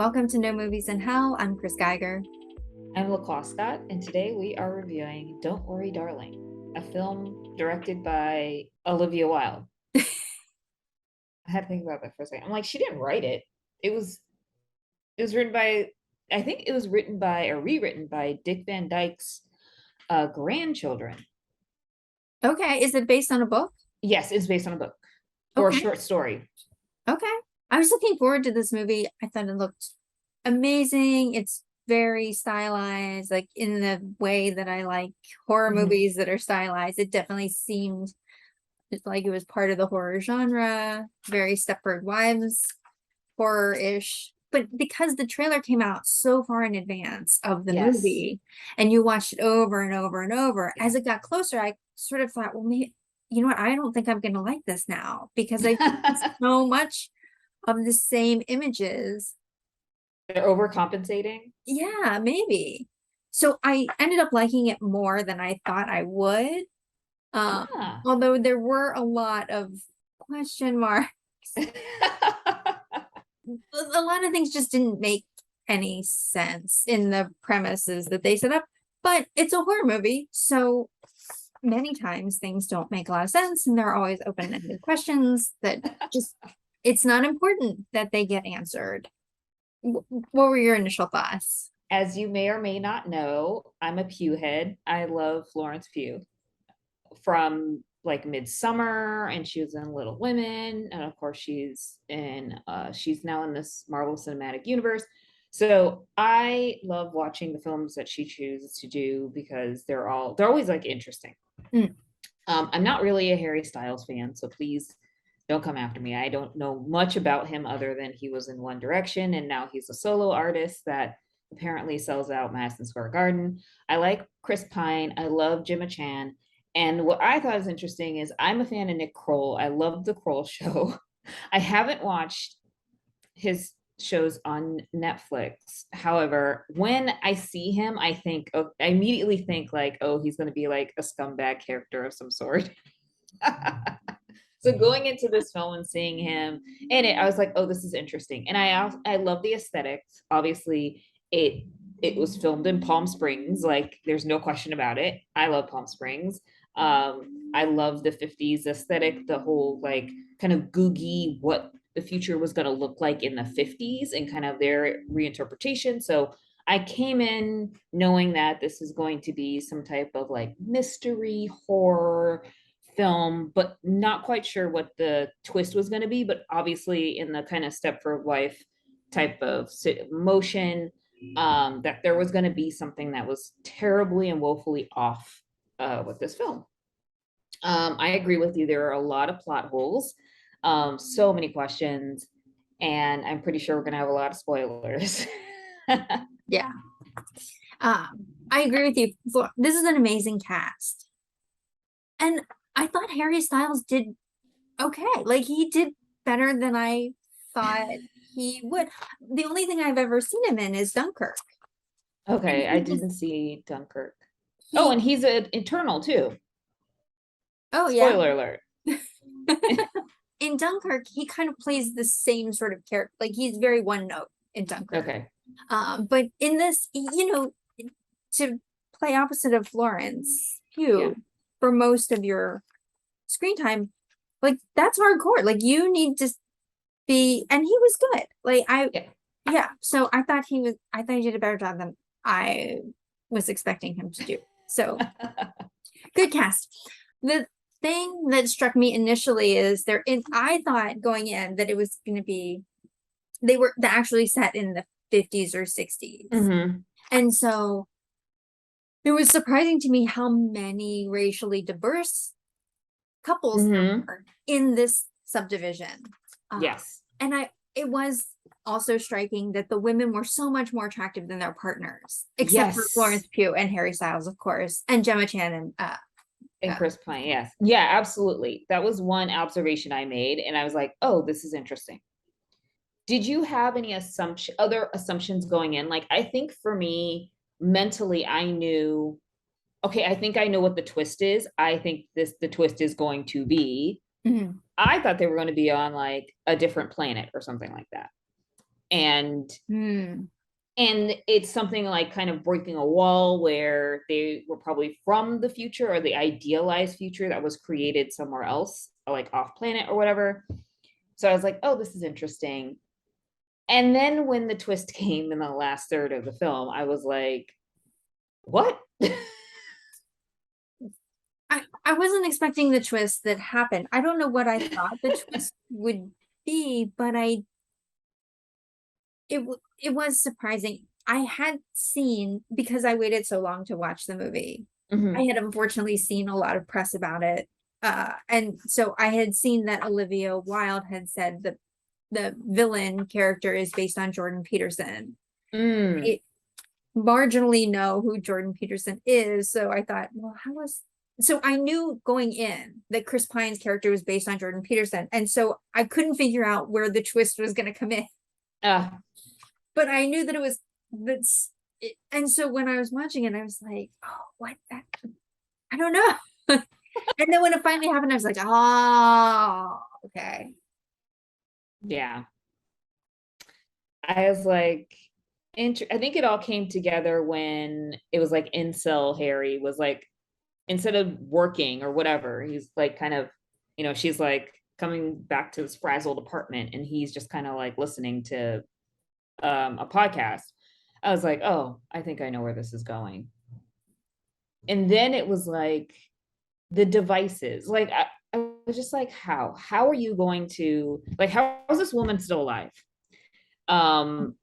Welcome to No Movies in Hell. I'm Chris Geiger. I'm LaCoste Scott, and today we are reviewing Don't Worry, Darling, a film directed by Olivia Wilde. I had to think about that for a second. I'm like, she didn't write it. It was written by, I think it was written by or rewritten by Dick Van Dyke's grandchildren. Okay, is it based on a book? Yes, it's based on a book or a Okay, short story. okay. I was looking forward to this movie. I thought it looked amazing. It's very stylized, like in the way that I like horror Mhm. movies that are stylized. It definitely seemed like it was part of the horror genre, very Stepford Wives horror-ish. But because the trailer came out so far in advance of the Yes. movie and you watched it over and over and over, Yeah. as it got closer, I sort of thought, well, maybe, you know what? I don't think I'm going to like this now because I've seen so much of the same images. They're overcompensating. Yeah, maybe. So I ended up liking it more than I thought I would. Ah. Although there were a lot of question marks. A lot of things just didn't make any sense in the premises that they set up. But it's a horror movie, so many times things don't make a lot of sense, and there are always open-ended questions that just it's not important that they get answered. What were your initial thoughts? As you may or may not know, I'm a Pugh head. I love Florence Pugh from like Midsummer, and she was in Little Women, and of course she's now in this Marvel Cinematic Universe. So I love watching the films that she chooses to do because they're always like interesting. Mm, I'm not really a Harry Styles fan, so please don't come after me. I don't know much about him other than he was in One Direction and now he's a solo artist that apparently sells out Madison Square Garden. I like Chris Pine. I love Gemma Chan. And what I thought was interesting is I'm a fan of Nick Kroll. I love the Kroll show. I haven't watched his shows on Netflix. However, when I see him, I immediately think like, oh, he's going to be like a scumbag character of some sort. So going into this film and seeing him in it, I was like, oh, this is interesting. And I love the aesthetics. Obviously, it was filmed in Palm Springs. Like, there's no question about it. I love Palm Springs. I love the 50s aesthetic, the whole like kind of googie what the future was going to look like in the 50s and kind of their reinterpretation. So I came in knowing that this is going to be some type of like mystery horror film, but not quite sure what the twist was going to be. But obviously, in the kind of Stepford wife type of motion, that there was going to be something that was terribly and woefully off with this film. I agree with you. There are a lot of plot holes, so many questions, and I'm pretty sure we're going to have a lot of spoilers. yeah. I agree with you. This is an amazing cast. And I thought Harry Styles did okay. Like he did better than I thought he would. The only thing I've ever seen him in is Dunkirk. And Okay, I didn't see Dunkirk. Oh, he and he's an Eternal too. oh yeah. Spoiler alert. In Dunkirk, he kind of plays the same sort of character. Like he's very one note in Dunkirk. Okay. But in this, to play opposite of Florence Yeah. Pugh for most of your screen time, like that's hardcore. Like you need to be, and he was good. Yeah. Yeah. So I thought he did a better job than I was expecting him to do. So good cast. The thing that struck me initially is I thought going in that it was going to be, they were actually set in the 50s or 60s. Hmm. And so it was surprising to me how many racially diverse couples there Hmm. were in this subdivision. Uh, Yes. and it was also striking that the women were so much more attractive than their partners, except for Yes. Florence Pugh and Harry Styles, of course, and Gemma Chan and And uh, Chris Pine. Yes. Yeah, absolutely. That was one observation I made. And I was like, oh, this is interesting. Did you have any other assumptions going in? Like, I think for me, mentally, I knew, okay, I think I know what the twist is. I think the twist is going to be, mhm. I thought they were going to be on like a different planet or something like that. and Hmm. and it's something like kind of breaking a wall where they were probably from the future or the idealized future that was created somewhere else, like off planet or whatever. So I was like, oh, this is interesting. And then when the twist came in the last third of the film, I was like, what? I wasn't expecting the twist that happened. I don't know what I thought the twist would be, but it was surprising. I had seen, because I waited so long to watch the movie, I Mhm. had unfortunately seen a lot of press about it. And so I had seen that Olivia Wilde had said that the villain character is based on Jordan Peterson. Mm. I marginally know who Jordan Peterson is, so I thought, well, how was so I knew going in that Chris Pine's character was based on Jordan Peterson, and so I couldn't figure out where the twist was going to come in, Uh, but I knew that it was that's and so when I was watching it, I was like, oh, what that I don't know. And then when it finally happened, I was like, oh, okay. yeah. I was like, I think it all came together when it was like incel Harry was like, instead of working or whatever, he's like kind of, she's like coming back to this frazzled apartment and he's just kind of like listening to a podcast. I was like, oh, I think I know where this is going. And then it was like the devices. Like I was just like, how? How are you going to like how is this woman still alive? How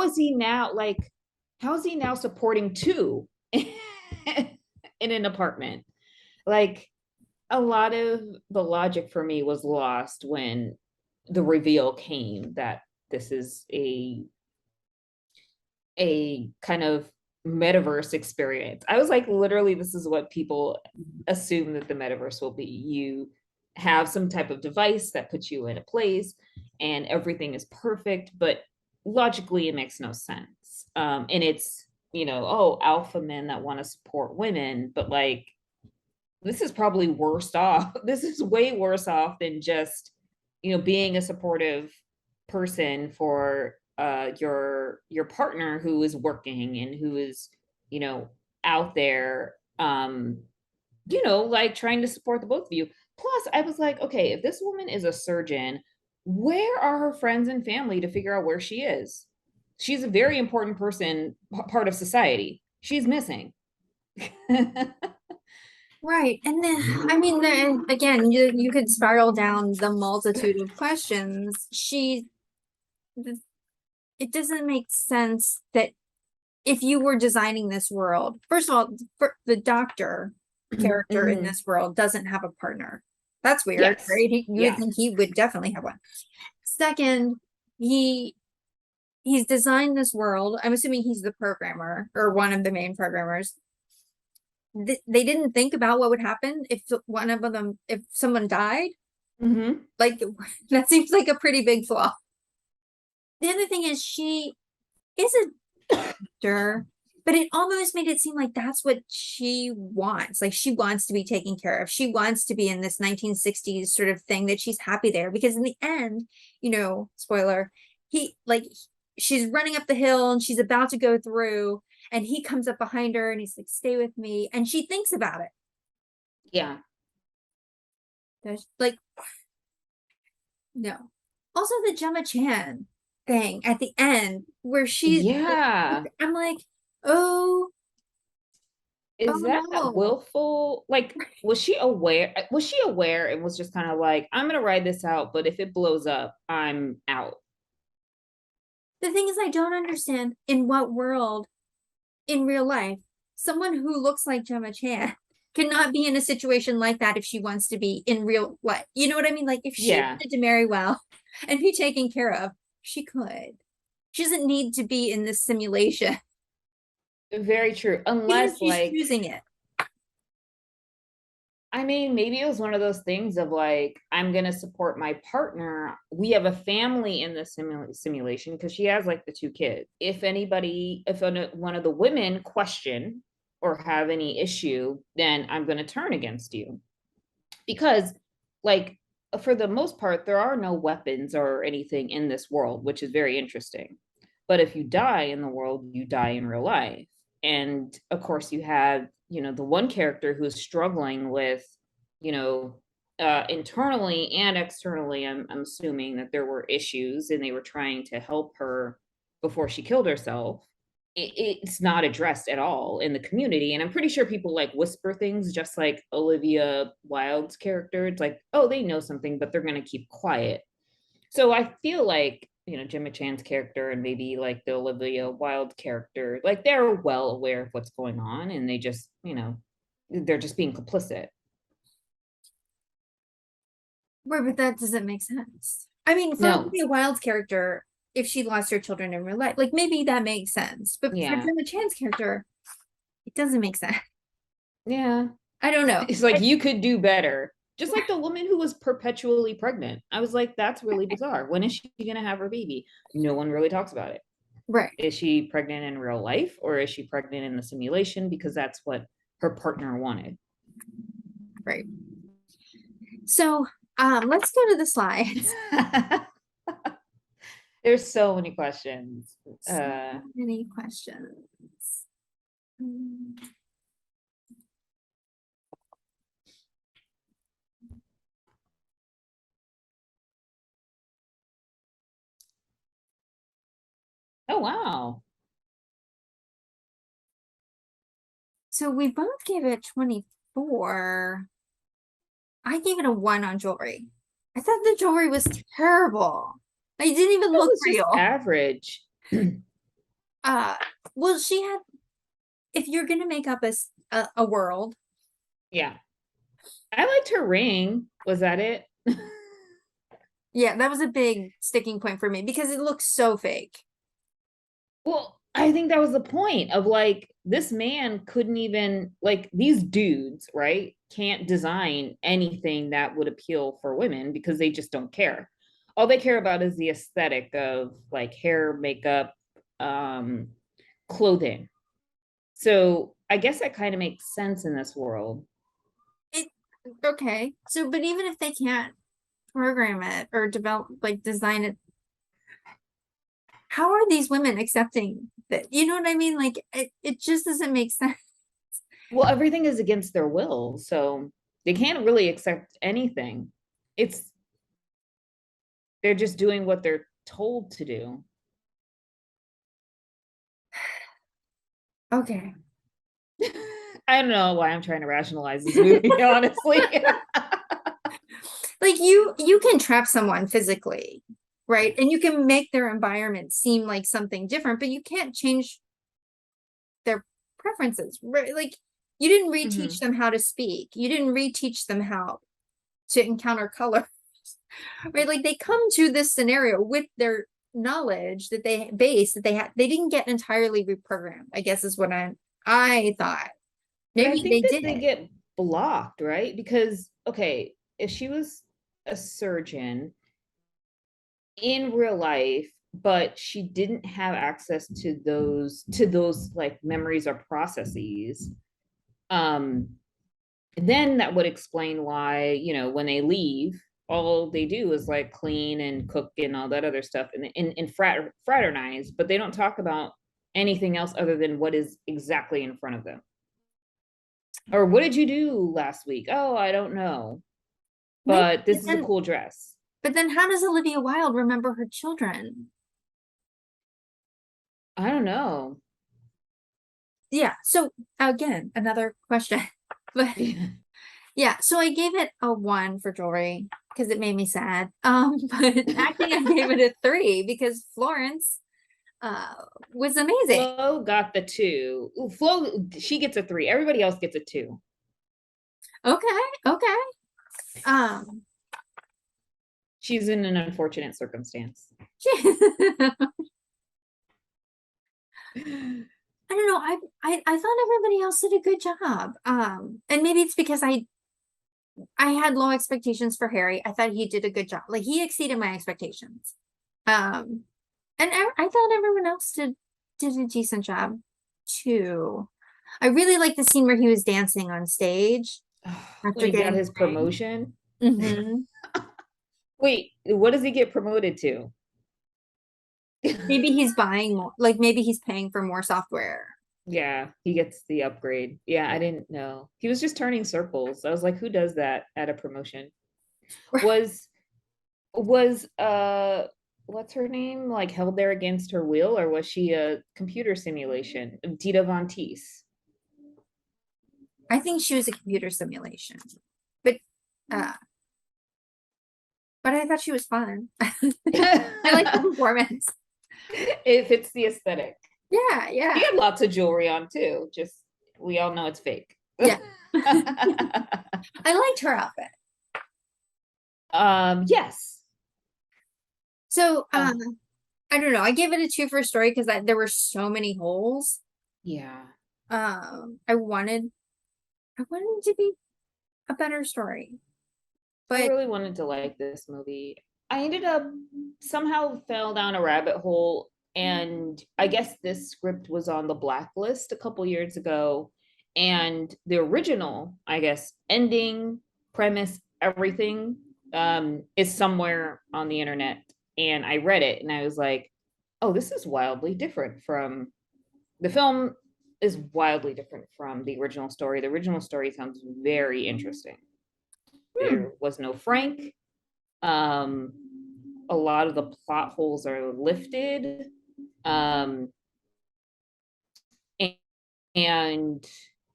is he now like how is he now supporting two in an apartment? Like a lot of the logic for me was lost when the reveal came that this is a kind of metaverse experience. I was like, literally, this is what people assume that the metaverse will be. You have some type of device that puts you in a place and everything is perfect, but logically, it makes no sense. And it's, oh, alpha men that want to support women, but like, this is probably worse off. This is way worse off than just, being a supportive person for your partner who is working and who is, out there like trying to support the both of you. Plus, I was like, okay, if this woman is a surgeon, where are her friends and family to figure out where she is? She's a very important person, part of society. She's missing. Right. And then, I mean, then again, you could spiral down the multitude of questions. It doesn't make sense that if you were designing this world, first of all, for the doctor character in Mhm. this world doesn't have a partner. That's weird, Yes. right? You would Yeah. think he would definitely have one. Second, he he's designed this world. I'm assuming he's the programmer or one of the main programmers. They didn't think about what would happen if one of them, if someone died. Hmm. Like that seems like a pretty big flaw. The other thing is she is a doctor, but it almost made it seem like that's what she wants. Like she wants to be taken care of. She wants to be in this 1960s sort of thing that she's happy there because in the end, spoiler, he like she's running up the hill and she's about to go through and he comes up behind her and he's like, stay with me. And she thinks about it. Yeah. There's like, no. Also the Gemma Chan thing at the end where Yeah. I'm like, oh, oh Is that no. willful? Like, was she aware? Was she aware and was just kind of like, I'm gonna ride this out, but if it blows up, I'm out. The thing is, I don't understand in what world in real life someone who looks like Gemma Chan cannot be in a situation like that if she wants to be in real life. You know what I mean? Like if she Yeah, wanted to marry well and be taken care of, she could. She doesn't need to be in this simulation, very true. even if Unless, she's like, choosing it. I mean, maybe it was one of those things of like, I'm gonna support my partner. We have a family in the simulation because she has like the two kids. If anybody, if one of the women question or have any issue, then I'm gonna turn against you because, like, for the most part, there are no weapons or anything in this world, which is very interesting. But if you die in the world, you die in real life. And of course, you have, the one character who's struggling with, you know, internally and externally. I'm assuming that there were issues and they were trying to help her before she killed herself. It's not addressed at all in the community. And I'm pretty sure people like whisper things, just like Olivia Wilde's character. It's like, oh, they know something, but they're going to keep quiet. So I feel like, Gemma Chan's character and maybe like the Olivia Wilde character, like they're well aware of what's going on and they just, they're just being complicit. Right, but that doesn't make sense. I mean, for No. Olivia Wilde's character, if she lost her children in real life, like maybe that makes sense. But for Yeah. Gemma Chan's character, it doesn't make sense. Yeah. I don't know. It's like you could do better. Just like the woman who was perpetually pregnant. I was like, that's really bizarre. When is she going to have her baby? No one really talks about it. Right. Is she pregnant in real life or is she pregnant in the simulation because that's what her partner wanted? Right. So let's go to the slides. There's so many questions. So many questions. Oh, wow. So we both gave it 24. I gave it a 1 on jewelry. I thought the jewelry was terrible. I didn't even It look was just real. average. Well, she had, if you're gonna make up a world. Yeah. I liked her ring. Was that it? Yeah, that was a big sticking point for me because it looks so fake. Well, I think that was the point of like this man couldn't even like these dudes, right? Can't design anything that would appeal for women because they just don't care. All they care about is the aesthetic of like hair, makeup, clothing. So I guess that kind of makes sense in this world. Okay, so but even if they can't program it or develop, like design it, how are these women accepting that? You know what I mean? Like it just doesn't make sense. Well, everything is against their will, so they can't really accept anything. It's they're just doing what they're told to do. Okay. I don't know why I'm trying to rationalize this movie, honestly. Like you can trap someone physically, right? And you can make their environment seem like something different, but you can't change their preferences, right? Like you didn't reteach them how to speak. You didn't reteach them how to encounter color. Right? Like they come to this scenario with their knowledge that they base that they had. They didn't get entirely reprogrammed, I guess is what I thought. But I Maybe they think that did. they get blocked, right? Because, okay, if she was a surgeon in real life, but she didn't have access to those like memories or processes, um, then that would explain why, when they leave, all they do is like clean and cook and all that other stuff and fraternize, but they don't talk about anything else other than what is exactly in front of them. Or what did you do last week? Oh, I don't know. But this is a cool dress. But then how does Olivia Wilde remember her children? I don't know. Yeah. So again, another question. But yeah, so I gave it a 1 for jewelry because it made me sad. But acting I gave it a 3 because Florence was amazing. Flo got the 2. Flo, she gets a 3. Everybody else gets a 2. Okay. She's in an unfortunate circumstance. I don't know. I thought everybody else did a good job. And maybe it's because I had low expectations for Harry. I thought he did a good job. Like he exceeded my expectations. And I thought everyone else did a decent job too. I really like the scene where he was dancing on stage When he got his promotion. Mm-hmm. Wait, what does he get promoted to? Maybe he's buying more, like maybe he's paying for more software. Yeah, he gets the upgrade. Yeah, I didn't know. He was just turning circles. I was like, who does that at a promotion? Was was what's her name like held there against her will, or was she a computer simulation? Dita Von Teese. I think she was a computer simulation, but uh, but I thought she was fun. I like the performance. It fits the aesthetic. Yeah, She yeah, had lots of jewelry on too. Just we all know it's fake. yeah. I liked her outfit. Yes. So, Uh, I don't know. I gave it a 2 for story because there were so many holes. yeah. I wanted it to be a better story, I but really wanted to like this movie. I ended up somehow fell down a rabbit hole, and I guess this script was on the blacklist a couple years ago. And the original, I guess, ending, premise, everything is somewhere on the internet. And I read it and I was like, oh, this is wildly different from the film is wildly different from the original story. The original story sounds very interesting. hmm, There was no Frank. Um, a lot of the plot holes are lifted. Um, and, and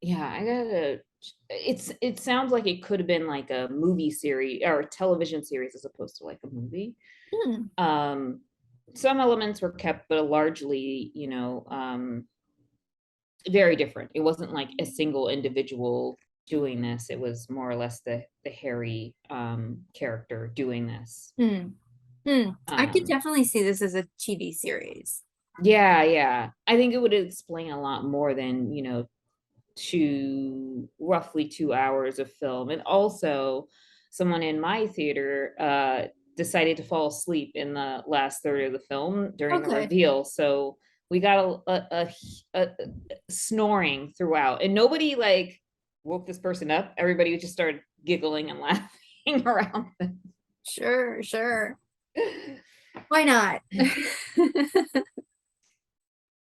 yeah, I gotta. It sounds like it could have been like a movie series or a television series as opposed to like a movie. hmm. Um, some elements were kept, but largely, very different. It wasn't like a single individual doing this. It was more or less the Harry character doing this. Hmm. Hmm. I could Um, definitely see this as a TV series. yeah, yeah. I think it would explain a lot more than, roughly 2 hours of film. And also, someone in my theater decided to fall asleep in the last third of the film Oh, during the good. reveal. So we got a snoring throughout, and nobody like woke this person up. Everybody just started giggling and laughing around them. Sure, sure. Why not?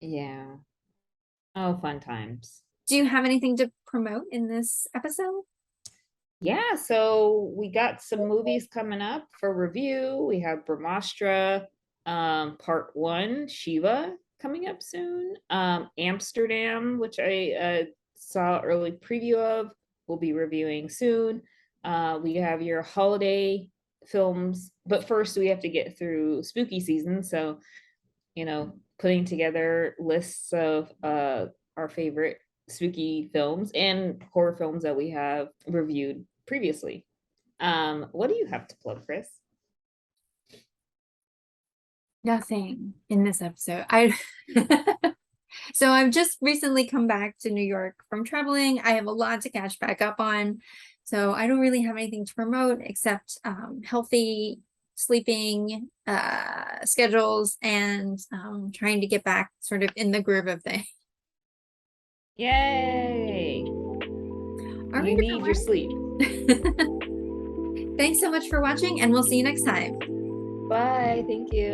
Yeah. Oh, fun times. Do you have anything to promote in this episode? Yeah, so we got some movies coming up for review. We have Brahmastra, Part One, Shiva coming up soon. Amsterdam, which I saw early preview of, we'll be reviewing soon. We have your holiday films, but first we have to get through spooky season. So, putting together lists of our favorite spooky films and horror films that we have reviewed previously. What do you have to plug, Chris? Nothing in this episode. I so I've just recently come back to New York from traveling. I have a lot to catch back up on. So I don't really have anything to promote except healthy sleeping schedules and trying to get back sort of in the groove of things. Yay! All You right, need your sleep. everyone. Thanks so much for watching, and we'll see you next time. Bye. Thank you.